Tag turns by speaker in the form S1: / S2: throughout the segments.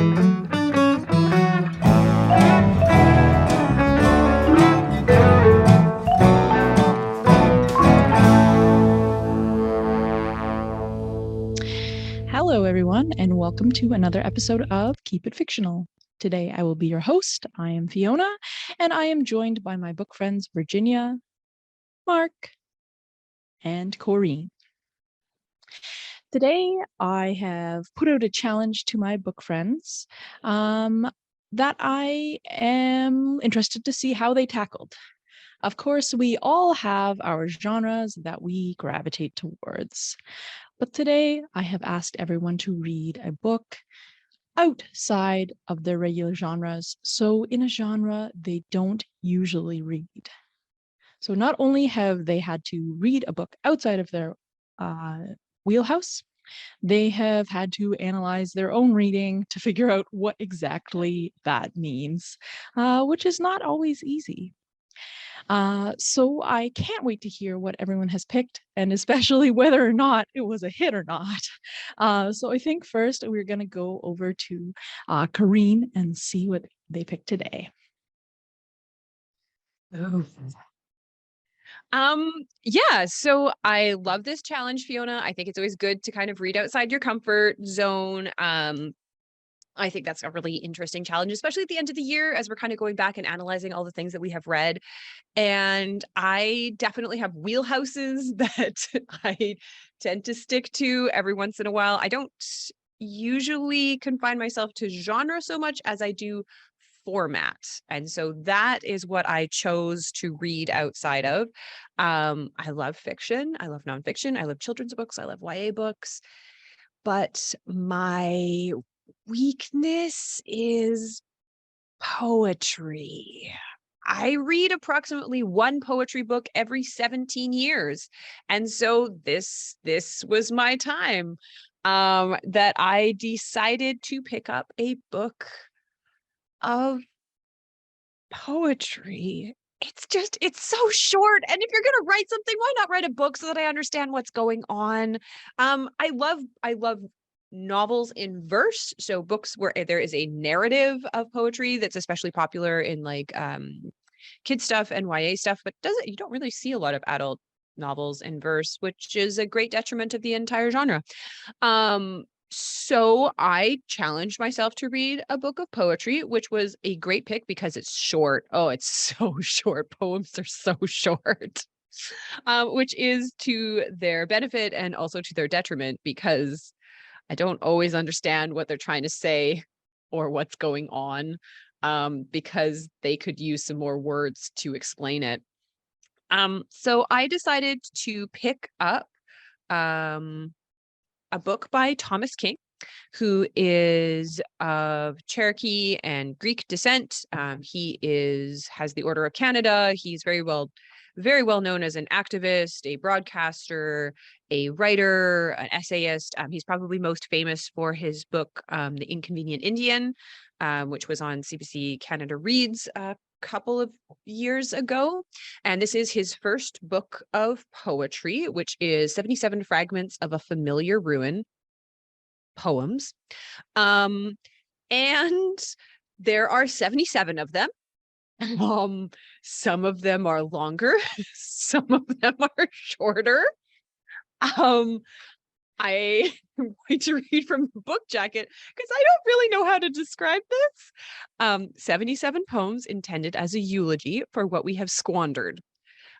S1: Hello, everyone, and welcome to another episode of Keep It Fictional. Today, I will be your host. I am Fiona, and I am joined by my book friends Virginia, Mark, and Corrine. Today, I have put out a challenge to my book friends that I am interested to see how they tackled. Of course, we all have our genres that we gravitate towards. But today, I have asked everyone to read a book outside of their regular genres, so in a genre they don't usually read. So not only have they had to read a book outside of their wheelhouse, they have had to analyze their own reading to figure out what exactly that means, which is not always easy. So I can't wait to hear what everyone has picked, and especially whether or not it was a hit or not. So I think first we're going to go over to Corrine and see what they picked today.
S2: Oh. Yeah, so I love this challenge, Fiona. I think it's always good to kind of read outside your comfort zone. I think that's a really interesting challenge, especially at the end of the year as we're kind of going back and analyzing all the things that we have read. And I definitely have wheelhouses that I tend to stick to every once in a while. I don't usually confine myself to genre so much as I do format. And so that is what I chose to read outside of. I love fiction. I love nonfiction. I love children's books. I love YA books. But my weakness is poetry. I read approximately one poetry book every 17 years. And so this was my time that I decided to pick up a book of poetry. It's so short. And if you're going to write something, why not write a book so that I understand what's going on? I love novels in verse. So books where there is a narrative of poetry that's especially popular in like kid stuff and YA stuff, but you don't really see a lot of adult novels in verse, which is a great detriment of the entire genre. So I challenged myself to read a book of poetry, which was a great pick because it's short. Oh, it's so short. Poems are so short, which is to their benefit and also to their detriment because I don't always understand what they're trying to say or what's going on, because they could use some more words to explain it. So I decided to pick up a book by Thomas King, who is of Cherokee and Greek descent. He has the Order of Canada. He's very well known as an activist, a broadcaster, a writer, an essayist. He's probably most famous for his book, The Inconvenient Indian, which was on CBC Canada Reads a couple of years ago. And this is his first book of poetry, which is 77 Fragments of a Familiar Ruin poems. And there are 77 of them. Some of them are longer, some of them are shorter. I am going to read from the book jacket because I don't really know how to describe this. 77 poems intended as a eulogy for what we have squandered,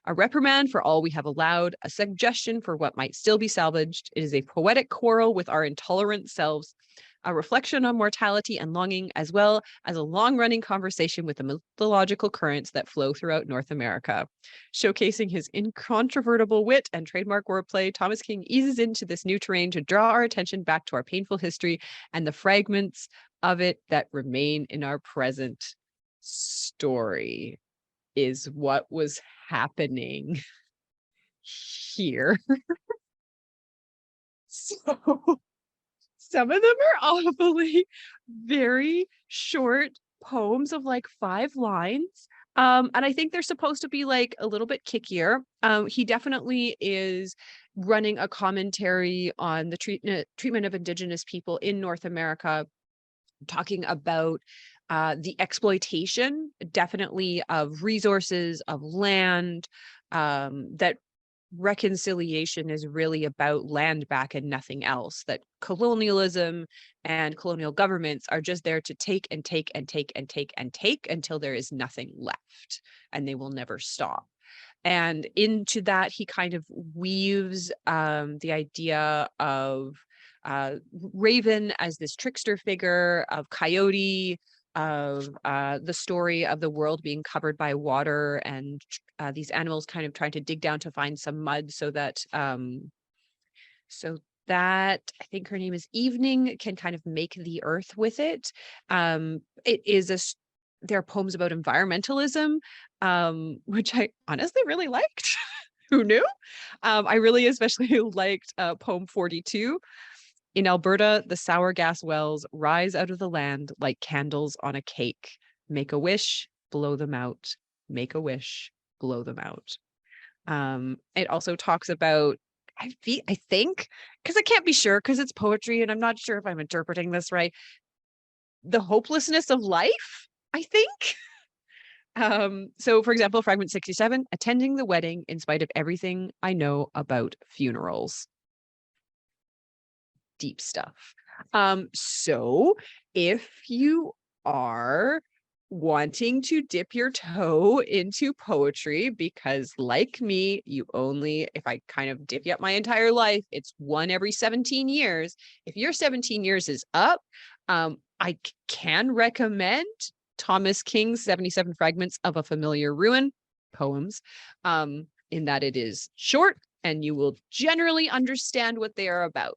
S2: a reprimand for all we have allowed, a suggestion for what might still be salvaged. It is a poetic quarrel with our intolerant selves, a reflection on mortality and longing, as well as a long-running conversation with the mythological currents that flow throughout North America. Showcasing his incontrovertible wit and trademark wordplay, Thomas King eases into this new terrain to draw our attention back to our painful history and the fragments of it that remain in our present story. Is what was happening here. So some of them are awfully very short poems of like 5 lines. And I think they're supposed to be like a little bit kickier. He definitely is running a commentary on the treatment of Indigenous people in North America talking about the exploitation, definitely, of resources, of land, that reconciliation is really about land back and nothing else, that colonialism and colonial governments are just there to take and take and take and take and take until there is nothing left, and they will never stop. And into that, he kind of weaves the idea of Raven as this trickster figure, of Coyote, of the story of the world being covered by water, and these animals kind of trying to dig down to find some mud so that I think her name is Evening can kind of make the earth with it. It is there are poems about environmentalism, which I honestly really liked. Who knew? I really especially liked poem 42. In Alberta, the sour gas wells rise out of the land like candles on a cake. Make a wish, blow them out. Make a wish, blow them out. It also talks about, I think, because I can't be sure because it's poetry and I'm not sure if I'm interpreting this right, the hopelessness of life, I think. So for example, fragment 67, attending the wedding in spite of everything I know about funerals. Deep stuff. So if you are wanting to dip your toe into poetry, because like me, if I kind of divvy up my entire life, it's one every 17 years. If your 17 years is up, I can recommend Thomas King's 77 Fragments of a Familiar Ruin poems, in that it is short and you will generally understand what they are about.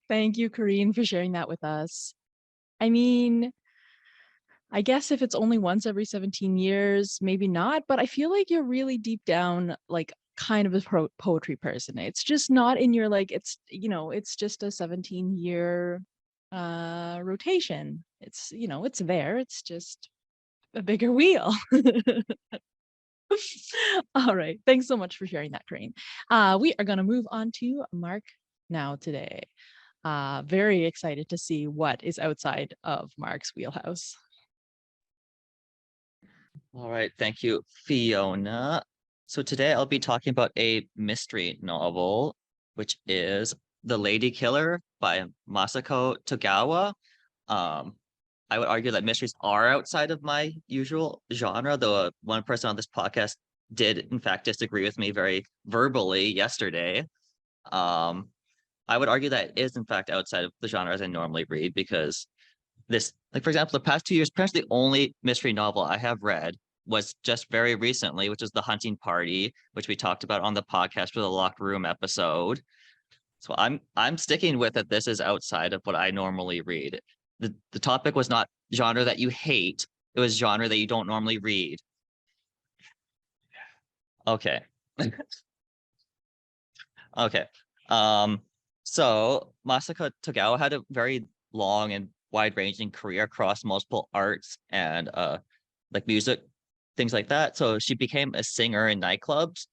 S1: Thank you, Corrine, for sharing that with us. I mean, I guess if it's only once every 17 years, maybe not, but I feel like you're really deep down, like kind of a poetry person. It's just not in your, like, it's just a 17-year rotation. It's there. It's just a bigger wheel. All right. Thanks so much for sharing that, Corrine. We are going to move on to Mark now today. Very excited to see what is outside of Mark's wheelhouse.
S3: All right, thank you, Fiona. So today I'll be talking about a mystery novel, which is The Lady Killer by Masako Togawa. I would argue that mysteries are outside of my usual genre, though one person on this podcast did in fact disagree with me very verbally yesterday. I would argue that it is in fact outside of the genres I normally read, because this, like for example, the past 2 years, perhaps the only mystery novel I have read was just very recently, which is The Hunting Party, which we talked about on the podcast for the Locked Room episode. So I'm sticking with it. This is outside of what I normally read. The topic was not genre that you hate, it was genre that you don't normally read. Okay. Okay. So Masako Togawa had a very long and wide-ranging career across multiple arts and like music, things like that. So she became a singer in nightclubs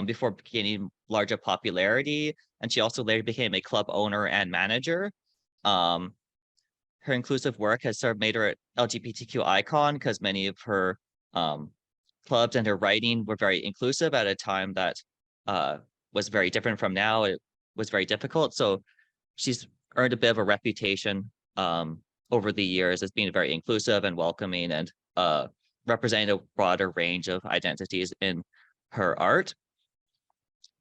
S3: before gaining larger popularity, and she also later became a club owner and manager. Her inclusive work has sort of made her an LGBTQ icon, because many of her clubs and her writing were very inclusive at a time that was very different from now. It was very difficult. So she's earned a bit of a reputation over the years as being very inclusive and welcoming, and representing a broader range of identities in her art.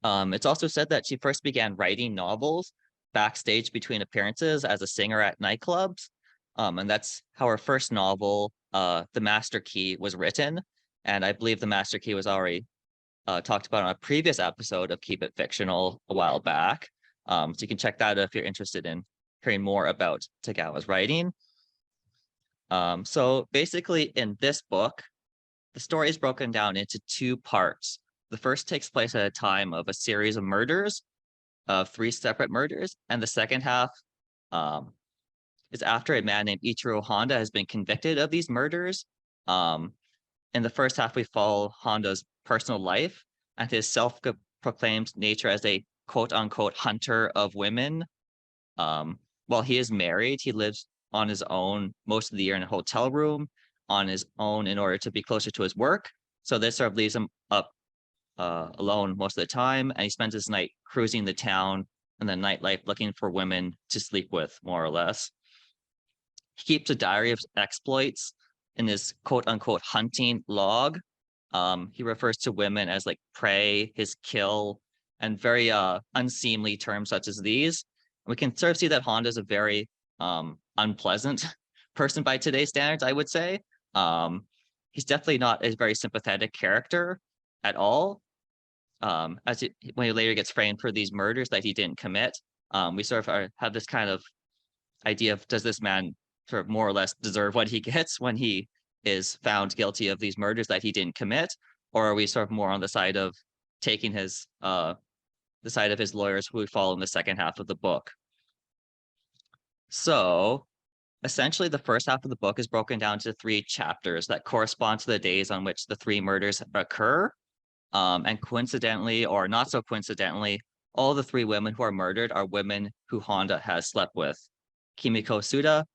S3: It's also said that she first began writing novels backstage between appearances as a singer at nightclubs. And that's how her first novel, The Master Key, was written. And I believe The Master Key was already talked about on a previous episode of Keep It Fictional a while back. So you can check that out if you're interested in hearing more about Togawa's writing. So basically in this book, the story is broken down into two parts. The first takes place at a time of a series of murders, of 3 separate murders, and the second half is after a man named Ichiro Honda has been convicted of these murders. In the first half, we follow Honda's personal life and his self-proclaimed nature as a quote-unquote hunter of women, while he is married, he lives on his own most of the year in a hotel room on his own in order to be closer to his work. So this sort of leaves him up alone most of the time, and he spends his night cruising the town and the nightlife looking for women to sleep with, more or less. He keeps a diary of exploits in his quote unquote hunting log. He refers to women as like prey, his kill, and very unseemly terms such as these. We can sort of see that Honda is a very unpleasant person by today's standards, I would say. He's definitely not a very sympathetic character at all. When he later gets framed for these murders that he didn't commit, we sort of have this kind of idea of, does this man sort of more or less deserve what he gets when he is found guilty of these murders that he didn't commit? Or are we sort of more on the side of taking his the side of his lawyers who we follow in the second half of the book? So essentially, the first half of the book is broken down to 3 chapters that correspond to the days on which the 3 murders occur. And coincidentally, or not so coincidentally, all the 3 women who are murdered are women who Honda has slept with: Kimiko Suda,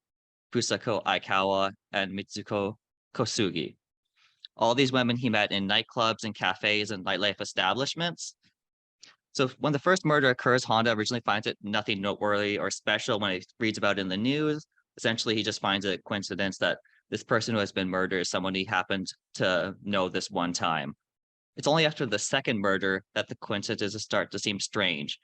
S3: Fusako Aikawa, and Mitsuko Kosugi. All these women he met in nightclubs and cafes and nightlife establishments. So when the first murder occurs, Honda originally finds it nothing noteworthy or special when he reads about it in the news. Essentially, he just finds a coincidence that this person who has been murdered is someone he happened to know this one time. It's only after the second murder that the coincidences start to seem strange,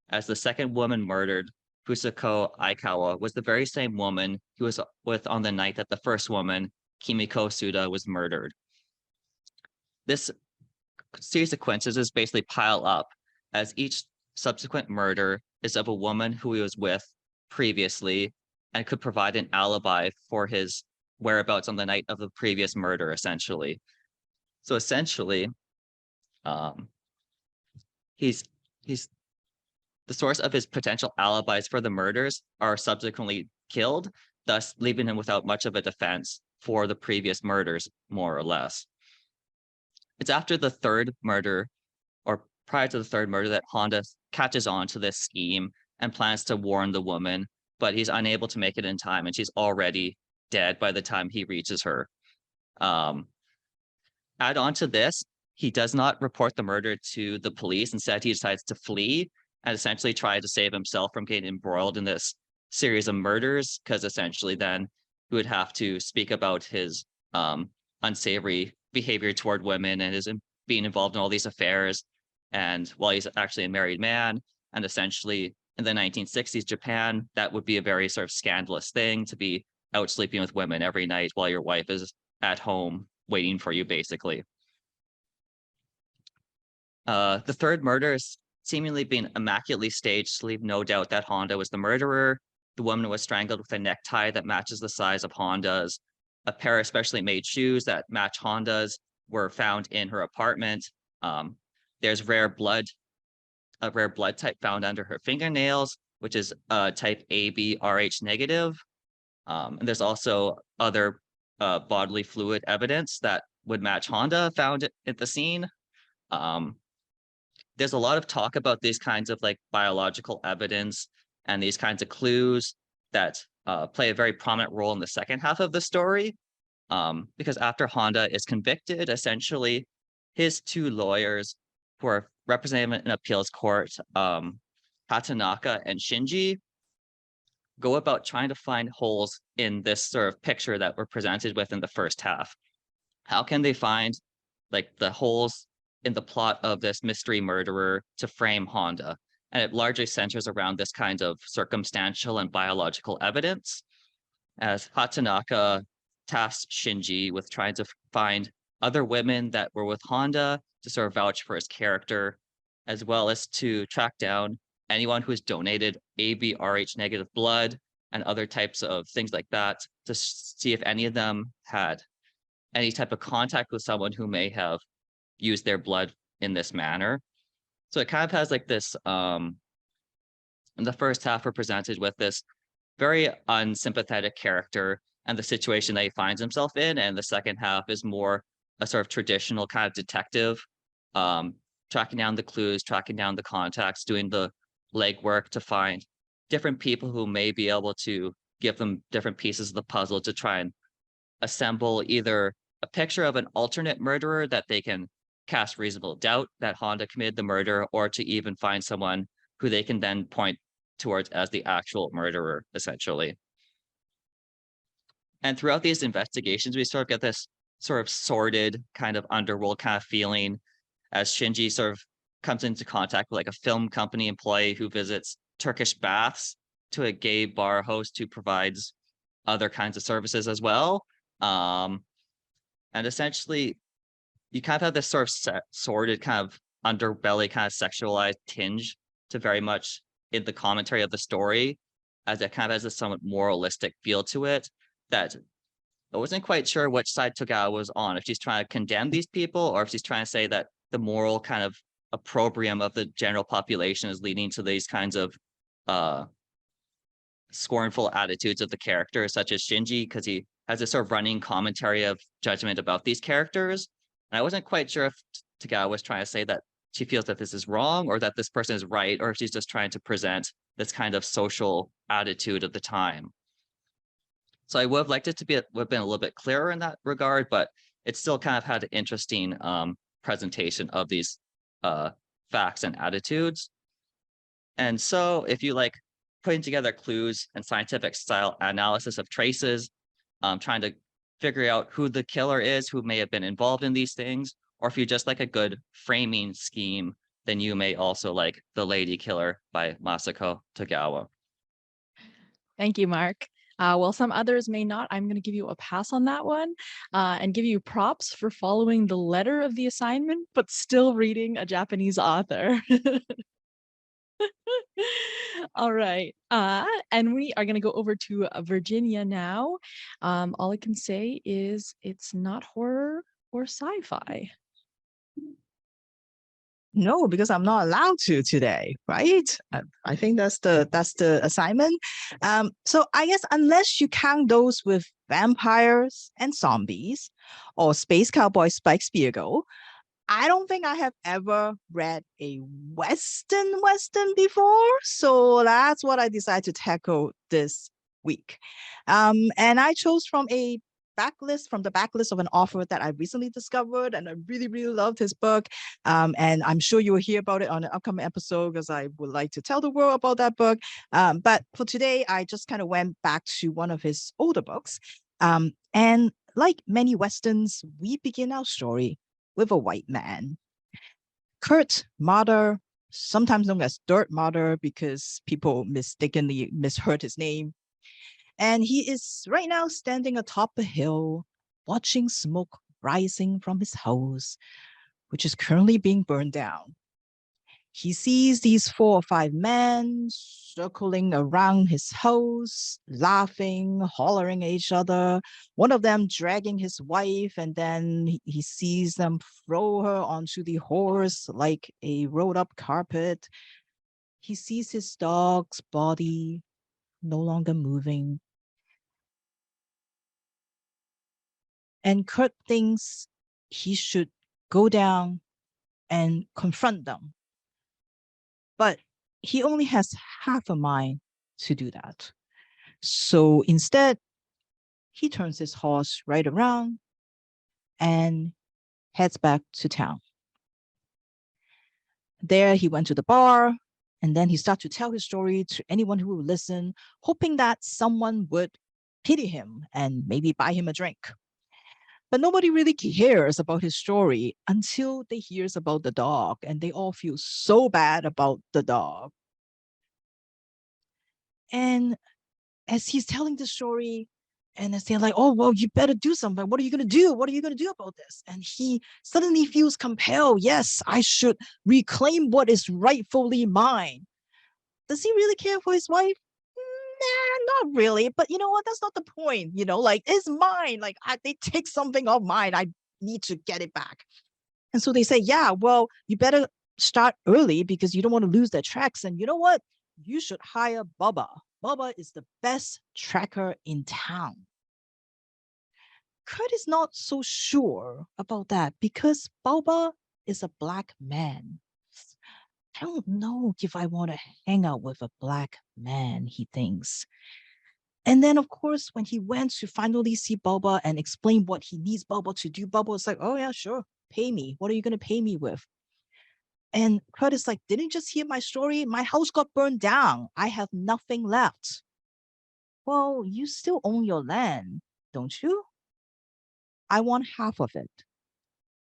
S3: as the second woman murdered, Fusako Aikawa, was the very same woman he was with on the night that the first woman, Kimiko Suda, was murdered. This series of coincidences basically pile up, as each subsequent murder is of a woman who he was with previously and could provide an alibi for his whereabouts on the night of the previous murder, essentially. So essentially, he's the source of his potential alibis for the murders are subsequently killed, thus leaving him without much of a defense for the previous murders, more or less. It's after the third murder, or prior to the third murder, that Honda catches on to this scheme and plans to warn the woman, but he's unable to make it in time, and she's already dead by the time he reaches her. Add on to this, he does not report the murder to the police. Instead, he decides to flee and essentially try to save himself from getting embroiled in this series of murders, because essentially then he would have to speak about his unsavory behavior toward women and his being involved in all these affairs. And while he's actually a married man, and essentially in the 1960s Japan, that would be a very sort of scandalous thing, to be out sleeping with women every night while your wife is at home waiting for you, basically. The third murder is seemingly being immaculately staged to leave no doubt that Honda was the murderer. The woman was strangled with a necktie that matches the size of Honda's. A pair of specially made shoes that match Honda's were found in her apartment. There's a rare blood type found under her fingernails, which is type AB Rh negative. And there's also other bodily fluid evidence that would match Honda found at the scene. There's a lot of talk about these kinds of like biological evidence and these kinds of clues that play a very prominent role in the second half of the story. Because after Honda is convicted, essentially his 2 lawyers who are representing him in appeals court, Hatanaka and Shinji, go about trying to find holes in this sort of picture that we're presented with in the first half. How can they find like the holes in the plot of this mystery murderer to frame Honda? And it largely centers around this kind of circumstantial and biological evidence, as Hatanaka tasks Shinji with trying to find other women that were with Honda to sort of vouch for his character, as well as to track down anyone who has donated ABRH negative blood and other types of things like that, to see if any of them had any type of contact with someone who may have used their blood in this manner. So it kind of has like this, in the first half we're presented with this very unsympathetic character and the situation that he finds himself in, and the second half is more a sort of traditional kind of detective, tracking down the clues, tracking down the contacts, doing the legwork to find different people who may be able to give them different pieces of the puzzle to try and assemble either a picture of an alternate murderer that they can cast reasonable doubt that Honda committed the murder, or to even find someone who they can then point towards as the actual murderer, essentially. And throughout these investigations, we sort of get this sort of sordid kind of underworld kind of feeling as Shinji sort of comes into contact with like a film company employee who visits Turkish baths to a gay bar host who provides other kinds of services as well. And essentially, you kind of have this sort of sordid kind of underbelly kind of sexualized tinge to very much in the commentary of the story, as it kind of has a somewhat moralistic feel to it that I wasn't quite sure which side Togawa was on, if she's trying to condemn these people or if she's trying to say that the moral kind of opprobrium of the general population is leading to these kinds of scornful attitudes of the characters, such as Shinji, because he has this sort of running commentary of judgment about these characters. And I wasn't quite sure if Togawa was trying to say that she feels that this is wrong or that this person is right, or if she's just trying to present this kind of social attitude of the time. So I would have liked it to be would have been a little bit clearer in that regard, but it still kind of had an interesting presentation of these facts and attitudes. And so if you like putting together clues and scientific style analysis of traces, trying to figure out who the killer is, who may have been involved in these things, or if you just like a good framing scheme, then you may also like The Lady Killer by Masako Togawa.
S1: Thank you, Mark. While some others may not, I'm going to give you a pass on that one and give you props for following the letter of the assignment, but still reading a Japanese author. All right. And we are going to go over to Virginia now. All I can say is it's not horror or sci-fi.
S4: No, because I'm not allowed to today, right? I think that's the assignment. So I guess unless you count those with vampires and zombies or Space Cowboy Spike Spiegel, I don't think I have ever read a Western before. So that's what I decided to tackle this week. And I chose from the backlist of an author that I recently discovered, and I really, really loved his book. And I'm sure you will hear about it on an upcoming episode because I would like to tell the world about that book. But for today, I just kind of went back to one of his older books. And like many Westerns, we begin our story with a white man. Kurt Marder, sometimes known as Dirt Marder because people mistakenly misheard his name. And he is right now standing atop a hill, watching smoke rising from his house, which is currently being burned down. He sees these 4 or 5 men circling around his house, laughing, hollering at each other, one of them dragging his wife, and then he sees them throw her onto the horse like a rolled up carpet. He sees his dog's body no longer moving. And Kurt thinks he should go down and confront them. But he only has half a mind to do that. So instead, he turns his horse right around and heads back to town. There, he went to the bar, and then he started to tell his story to anyone who would listen, hoping that someone would pity him and maybe buy him a drink. But nobody really cares about his story until they hears about the dog, and they all feel so bad about the dog. And as he's telling the story, and as they're like, oh, well, you better do something. What are you going to do? What are you going to do about this? And he suddenly feels compelled. Yes, I should reclaim what is rightfully mine. Does he really care for his wife? Nah, not really. But you know what? That's not the point. Like, it's mine. Like, they take something of mine. I need to get it back. And so they say, yeah, well, you better start early because you don't want to lose their tracks. And you know what? You should hire Bubba. Bubba is the best tracker in town. Kurt is not so sure about that because Bubba is a black man. I don't know if I want to hang out with a black man, he thinks. And then, of course, when he went to finally see Bubba and explain what he needs Bubba to do, Bubba was like, oh, yeah, sure. Pay me. What are you going to pay me with? And Kurt is like, didn't you just hear my story? My house got burned down. I have nothing left. Well, you still own your land, don't you? I want half of it.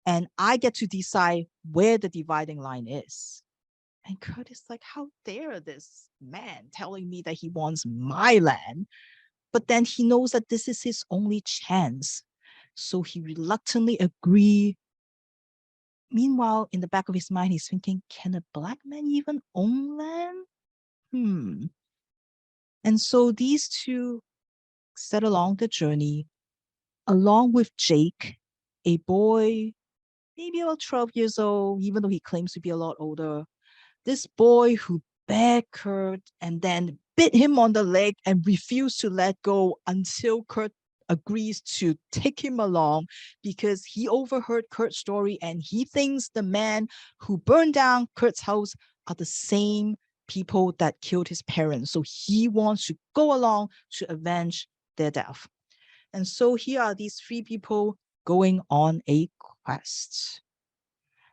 S4: And I get to decide where the dividing line is. And Kurt is like, how dare this man telling me that he wants my land? But then he knows that this is his only chance. So he reluctantly agrees. Meanwhile, in the back of his mind, he's thinking, can a black man even own land? And so these two set along the journey, along with Jake, a boy, maybe about 12 years old, even though he claims to be a lot older. This boy who begged Kurt and then bit him on the leg and refused to let go until Kurt agrees to take him along because he overheard Kurt's story and he thinks the man who burned down Kurt's house are the same people that killed his parents. So he wants to go along to avenge their death. And so here are these three people going on a quest.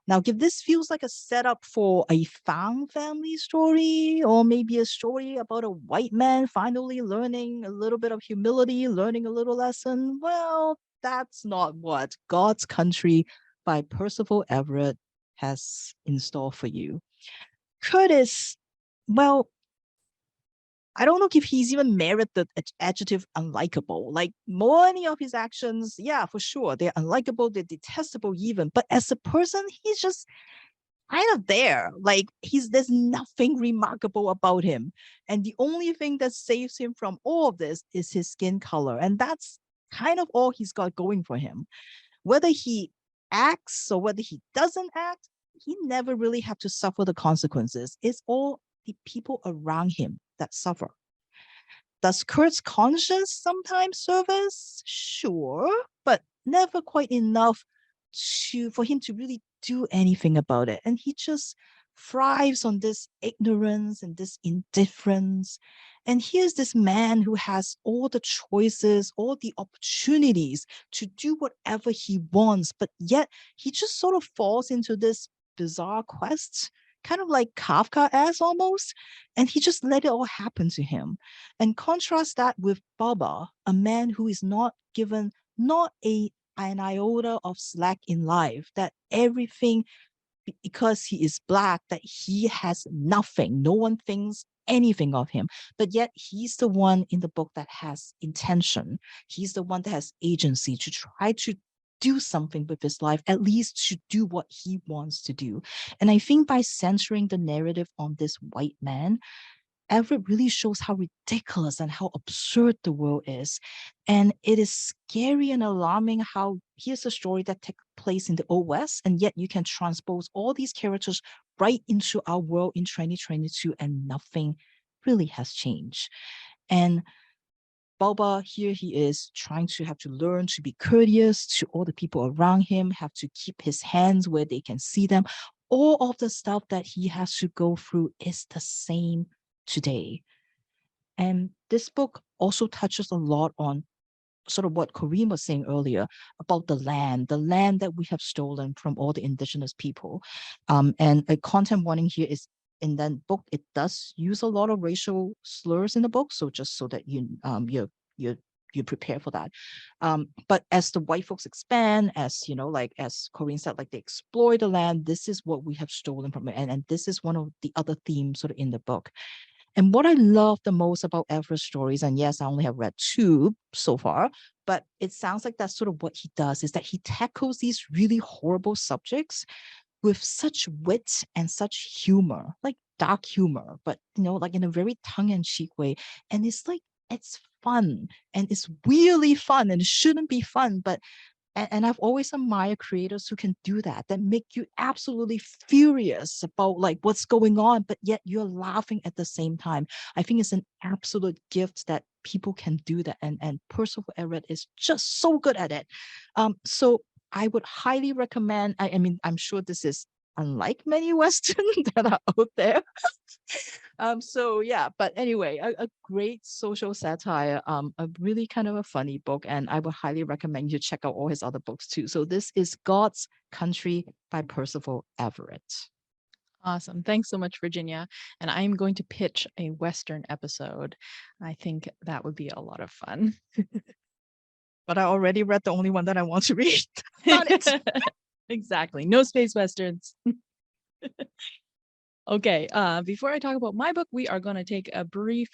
S4: Now, if this feels like a setup for a found family story, or maybe a story about a white man finally learning a little bit of humility, learning a little lesson, well, that's not what God's Country by Percival Everett has in store for you. Curtis, well, I don't know if he's even merit the adjective unlikable. Like many of his actions, yeah, for sure, they're unlikable, they're detestable even. But as a person, he's just kind of there. Like there's nothing remarkable about him. And the only thing that saves him from all of this is his skin color. And that's kind of all he's got going for him. Whether he acts or whether he doesn't act, he never really have to suffer the consequences. It's all the people around him that suffer. Does Kurt's conscience sometimes serve us? Sure, but never quite enough for him to really do anything about it. And he just thrives on this ignorance and this indifference. And here's this man who has all the choices, all the opportunities to do whatever he wants, but yet he just sort of falls into this bizarre quest, kind of like Kafka-esque almost, and he just let it all happen to him. And contrast that with Baba, a man who is not given not an iota of slack in life, that everything, because he is black, that he has nothing. No one thinks anything of him, but yet he's the one in the book that has intention. He's the one that has agency to try to do something with his life, at least to do what he wants to do. And I think by centering the narrative on this white man, Everett really shows how ridiculous and how absurd the world is. And it is scary and alarming how here's a story that takes place in the Old West, and yet you can transpose all these characters right into our world in 2022, and nothing really has changed. And Balba, here he is trying to have to learn to be courteous to all the people around him, have to keep his hands where they can see them. All of the stuff that he has to go through is the same today. And this book also touches a lot on sort of what Corinne was saying earlier about the land that we have stolen from all the indigenous people. And a content warning here is in that book, it does use a lot of racial slurs in the book. So just so that you prepare for that. But as the white folks expand, as you know, like as Corinne said, like they explore the land, this is what we have stolen from it. And this is one of the other themes sort of in the book. And what I love the most about Everett's stories, and yes, I only have read 2 so far, but it sounds like that's sort of what he does, is that he tackles these really horrible subjects with such wit and such humor, like dark humor, but like in a very tongue-in-cheek way. And it's fun, and it's really fun, and it shouldn't be fun, but and I've always admired creators who can do that make you absolutely furious about like what's going on, but yet you're laughing at the same time. I think it's an absolute gift that people can do that. And Percival Everett is just so good at it. So I would highly recommend, I mean, I'm sure this is unlike many Western that are out there. So yeah, but anyway, a great social satire, a really kind of a funny book, and I would highly recommend you check out all his other books too. So this is God's Country by Percival Everett.
S1: Awesome. Thanks so much, Virginia. And I'm going to pitch a Western episode. I think that would be a lot of fun.
S4: But I already read the only one that I want to read. Darn it.
S1: Exactly. No space Westerns. Okay. Before I talk about my book, we are going to take a brief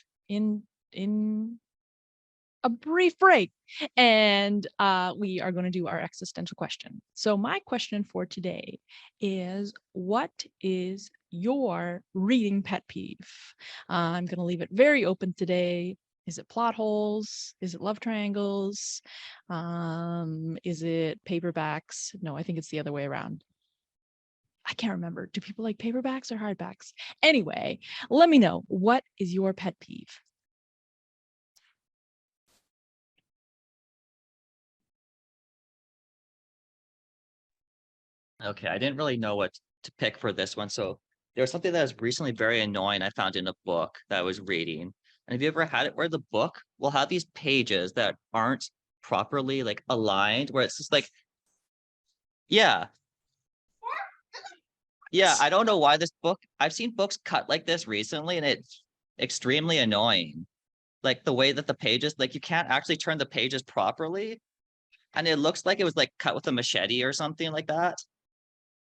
S1: break, and we are going to do our existential question. So my question for today is, what is your reading pet peeve? I'm going to leave it very open today. Is it plot holes? Is it love triangles? Is it paperbacks? No, I think it's the other way around. I can't remember. Do people like paperbacks or hardbacks? Anyway, let me know. What is your pet peeve?
S3: Okay, I didn't really know what to pick for this one. So there was something that was recently very annoying I found in a book that I was reading. And have you ever had it where the book will have these pages that aren't properly like aligned, where it's just like, yeah. Yeah, I don't know why this book, I've seen books cut like this recently, and it's extremely annoying. Like the way that the pages, like you can't actually turn the pages properly. And it looks like it was like cut with a machete or something like that.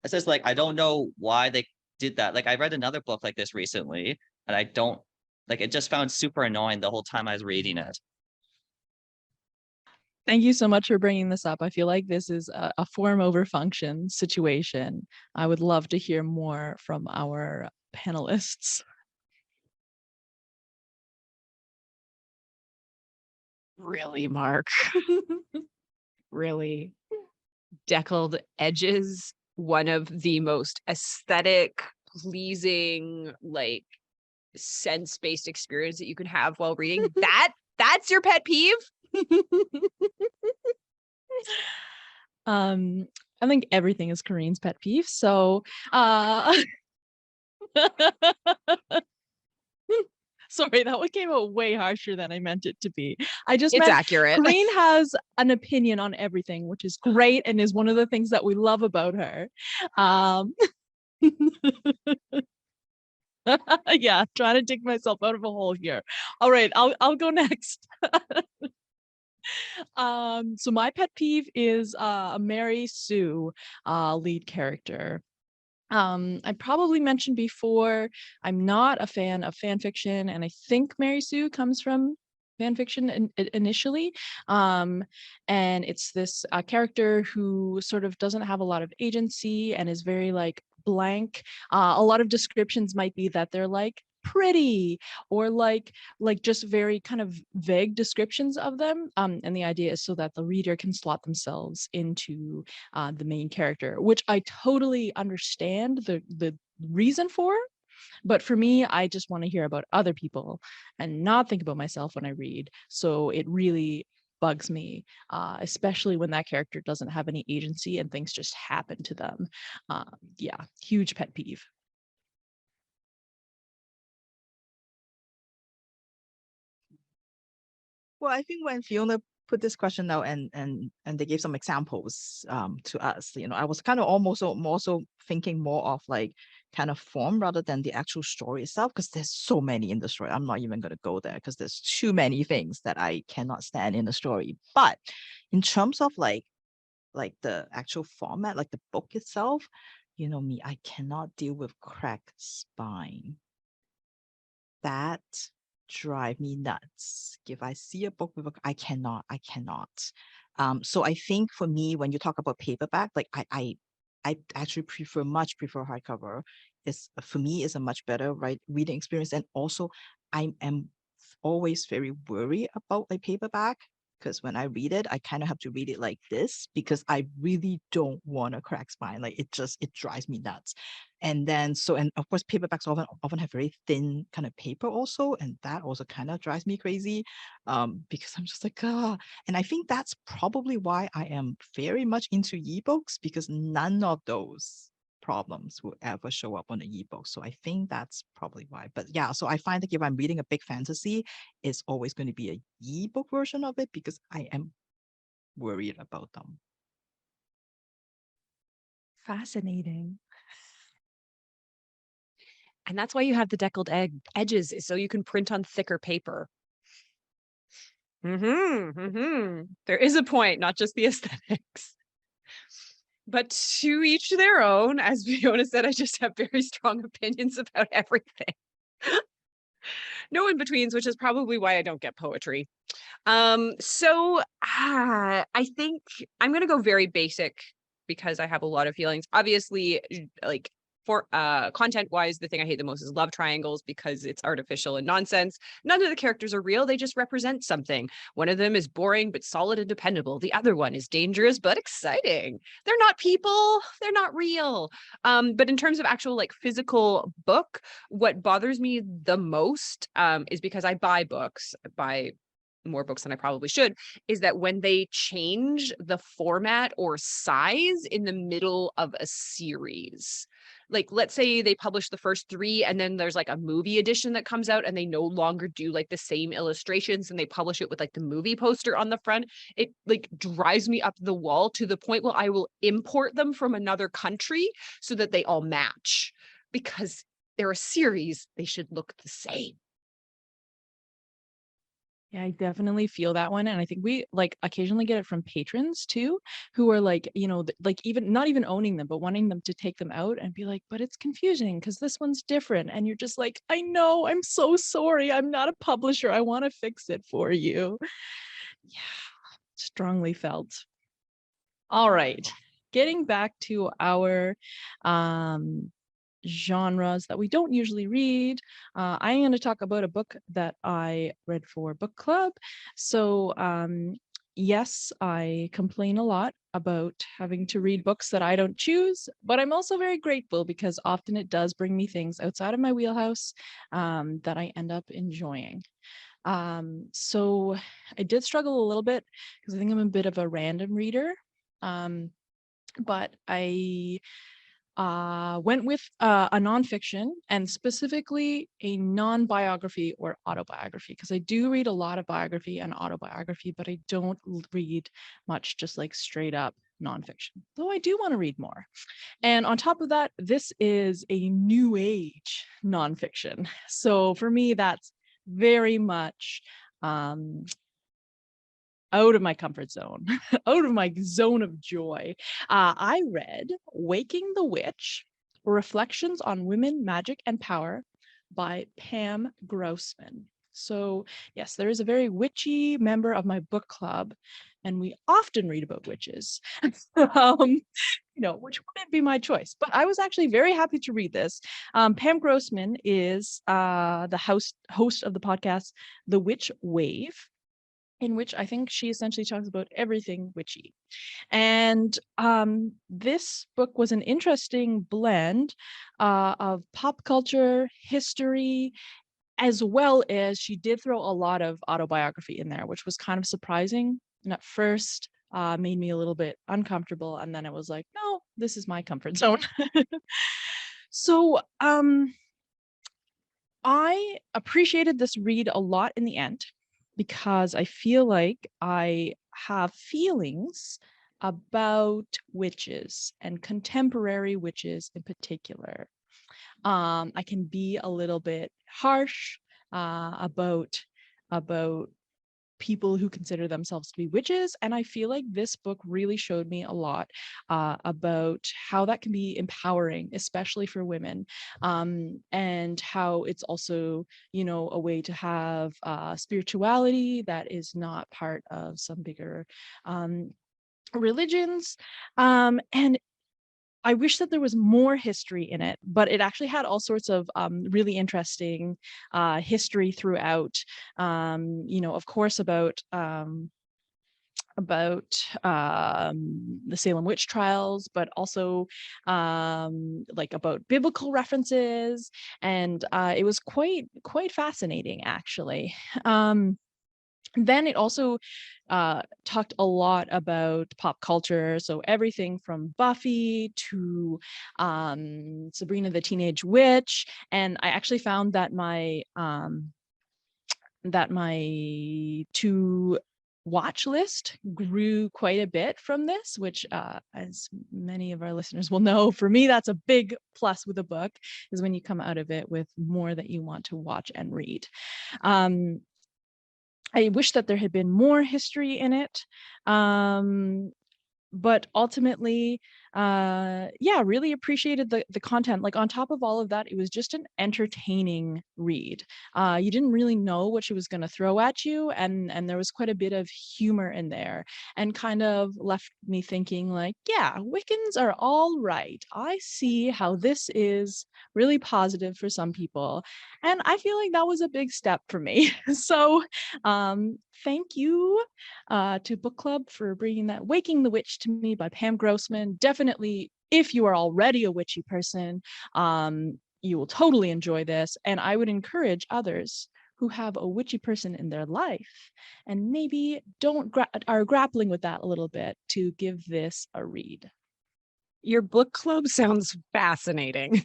S3: It's just like, I don't know why they did that. Like I read another book like this recently, and I don't like it, just found super annoying the whole time I was reading it.
S1: Thank you so much for bringing this up. I feel like this is a form over function situation. I would love to hear more from our panelists.
S2: Really, Mark? Really? Deckled edges, one of the most aesthetic, pleasing, like sense-based experience that you can have while reading. That's your pet peeve?
S1: I think everything is Corinne's pet peeve. So sorry, that one came out way harsher than I meant it to be. I just
S2: It's
S1: meant
S2: accurate.
S1: Corinne has an opinion on everything, which is great and is one of the things that we love about her. Yeah, trying to dig myself out of a hole here. All right, I'll go next. So my pet peeve is Mary Sue, lead character. I probably mentioned before, I'm not a fan of fan fiction, and I think Mary Sue comes from fan fiction initially. And it's this character who sort of doesn't have a lot of agency and is very like blank. A lot of descriptions might be that they're like pretty or like just very kind of vague descriptions of them, and the idea is so that the reader can slot themselves into the main character, which I totally understand the reason for. But for me, I just want to hear about other people and not think about myself when I read. So it really bugs me, especially when that character doesn't have any agency and things just happen to them. Yeah, huge pet peeve.
S4: Well, I think when Fiona put this question out and they gave some examples to us, I was kind of almost more so thinking more of like kind of form rather than the actual story itself, because there's so many in the story. I'm not even going to go there because there's too many things that I cannot stand in the story. But in terms of like the actual format, like the book itself, me, I cannot deal with cracked spine. That drive me nuts. If I see a book with I cannot. So I think for me, when you talk about paperback, like I actually much prefer hardcover. It's for me is a much better reading experience. And also I am always very worried about a paperback, because when I read it, I kind of have to read it like this because I really don't want a crack spine. Like it drives me nuts. And then and of course paperbacks often have very thin kind of paper also, and that also kind of drives me crazy, because I'm just like, ah. And I think that's probably why I am very much into ebooks, because none of those problems will ever show up on the ebook. So I think that's probably why. But yeah, so I find that if I'm reading a big fantasy, it's always going to be a ebook version of it because I am worried about them.
S1: Fascinating.
S2: And that's why you have the deckled edges, is so you can print on thicker paper. There is a point, not just the aesthetics. But to each their own. As Fiona said, I just have very strong opinions about everything. No in-betweens, which is probably why I don't get poetry. I think I'm going to go very basic because I have a lot of feelings. Obviously, like for content wise, the thing I hate the most is love triangles because it's artificial and nonsense. None of the characters are real. They just represent something. One of them is boring but solid and dependable. The other one is dangerous but exciting. They're not people. They're not real. But in terms of actual like physical book, what bothers me the most is because I buy books, more books than I probably should, is that when they change the format or size in the middle of a series, like let's say they publish the first 3 and then there's like a movie edition that comes out and they no longer do like the same illustrations and they publish it with like the movie poster on the front, it like drives me up the wall to the point where I will import them from another country so that they all match, because they're a series, they should look the same.
S1: Yeah, I definitely feel that one. And I think we like occasionally get it from patrons too, who are like, like even not even owning them, but wanting them to take them out and be like, but it's confusing because this one's different. And you're just like, I know, I'm so sorry. I'm not a publisher. I want to fix it for you. Yeah, strongly felt. All right. Getting back to our genres that we don't usually read. I'm going to talk about a book that I read for book club. So yes, I complain a lot about having to read books that I don't choose, but I'm also very grateful because often it does bring me things outside of my wheelhouse that I end up enjoying. So I did struggle a little bit because I think I'm a bit of a random reader. But I went with a nonfiction, and specifically a non-biography or autobiography, because I do read a lot of biography and autobiography, but I don't read much just like straight up nonfiction, though I do want to read more. And on top of that, this is a new age nonfiction. So for me, that's very much out of my comfort zone, out of my zone of joy. I read Waking the Witch, Reflections on Women, Magic, and Power by Pam Grossman. So yes, there is a very witchy member of my book club, and we often read about witches, which wouldn't be my choice. But I was actually very happy to read this. Pam Grossman is the host of the podcast, The Witch Wave, in which I think she essentially talks about everything witchy. And this book was an interesting blend of pop culture, history, as well as she did throw a lot of autobiography in there, which was kind of surprising. And at first made me a little bit uncomfortable. And then it was like, no, this is my comfort zone. So I appreciated this read a lot in the end, because I feel like I have feelings about witches and contemporary witches in particular. I can be a little bit harsh about people who consider themselves to be witches, and I feel like this book really showed me a lot about how that can be empowering, especially for women, and how it's also a way to have spirituality that is not part of some bigger religions, and I wish that there was more history in it, but it actually had all sorts of really interesting history throughout. Of course, about the Salem witch trials, but also like about biblical references, and it was quite fascinating, actually. Then it also talked a lot about pop culture. So everything from Buffy to Sabrina the Teenage Witch. And I actually found that my to watch list grew quite a bit from this, which as many of our listeners will know, for me, that's a big plus with a book, is when you come out of it with more that you want to watch and read. I wish that there had been more history in it. But ultimately, yeah, really appreciated the content. Like on top of all of that, it was just an entertaining read. You didn't really know what she was going to throw at you, and there was quite a bit of humor in there, and kind of left me thinking like, yeah, Wiccans are all right. I see how this is really positive for some people, and I feel like that was a big step for me. So thank you to book club for bringing that Waking the Witch to me by Pam Grossman. Definitely, if you are already a witchy person, you will totally enjoy this. And I would encourage others who have a witchy person in their life and maybe are grappling with that a little bit to give this a read.
S2: Your book club sounds fascinating.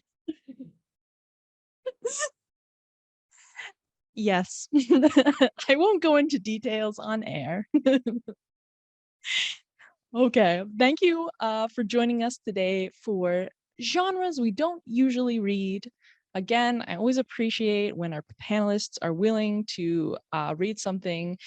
S1: Yes, I won't go into details on air. Okay, thank you for joining us today for genres we don't usually read. Again, I always appreciate when our panelists are willing to read something,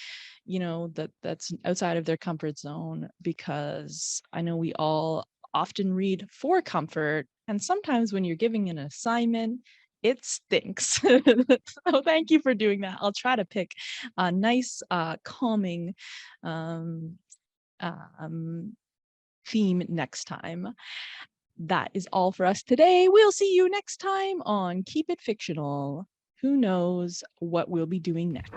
S1: that's outside of their comfort zone, because I know we all often read for comfort, and sometimes when you're giving an assignment, it stinks. So thank you for doing that. I'll try to pick a nice, calming theme next time. That is all for us today. We'll see you next time on Keep It Fictional. Who knows what we'll be doing next?